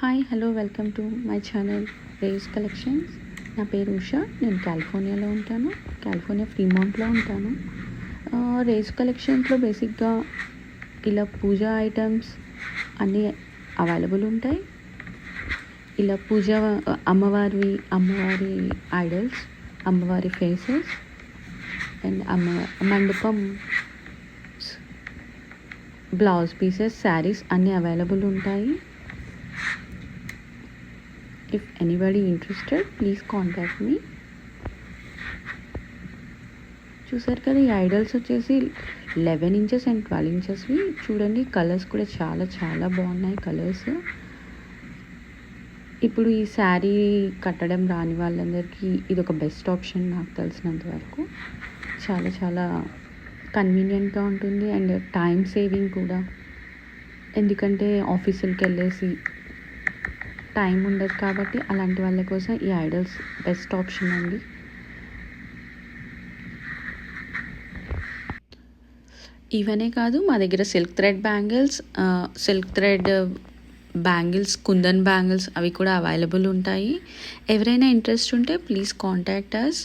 Hi hello welcome to my channel race collections. నా పేరు ఉషా. నేను కాలిఫోర్నియాలో ఉంటాను. కాలిఫోర్నియా ఫ్రీమాంట్లో ఉంటాను. రేస్ కలెక్షన్స్లో బేసిక్గా ఇలా పూజా ఐటమ్స్ అన్నీ అవైలబుల్ ఉంటాయి. ఇలా పూజ అమ్మవారి ఐడల్స్, అమ్మవారి ఫేసెస్ అండ్ మండపం బ్లౌజ్ పీసెస్, శారీస్ అన్నీ అవైలబుల్ ఉంటాయి. If anybody interested, please contact me. చూసారు కదా, ఈ ఐడల్స్ వచ్చేసి 11 ఇంచెస్ అండ్ 12 ఇంచెస్వి. చూడండి, కలర్స్ కూడా చాలా చాలా బాగున్నాయి కలర్స్. ఇప్పుడు ఈ శారీ కట్టడం రాని వాళ్ళందరికీ ఇది ఒక బెస్ట్ ఆప్షన్ నాకు తెలిసినంత వరకు. చాలా చాలా కన్వీనియంట్గా ఉంటుంది అండ్ టైం సేవింగ్ కూడా. ఎందుకంటే ఆఫీసులకి వెళ్ళేసి టైం ఉండదు కాబట్టి అలాంటి వాళ్ళ కోసం ఈ ఐడల్స్ బెస్ట్ ఆప్షన్ అండి. ఇవనే కాదు, మా దగ్గర silk thread bangles, kundan bangles అవి కూడా అవైలబుల్ ఉంటాయి. ఎవరైనా ఇంట్రెస్ట్ ఉంటే ప్లీజ్ కాంటాక్ట్ అస్.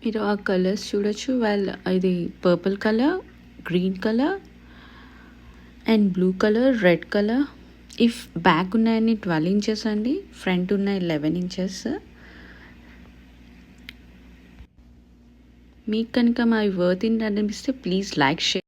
మీరు ఆ కలర్స్ చూడొచ్చు. ఇది purple colour, green colour and blue colour, red colour. If back ఉన్నాయని 12 ఇంచెస్ అండి, ఫ్రంట్ ఉన్నాయి 11 ఇంచెస్. మీకు కనుక మా వర్త్ అనిపిస్తే ప్లీజ్ లైక్, షేర్.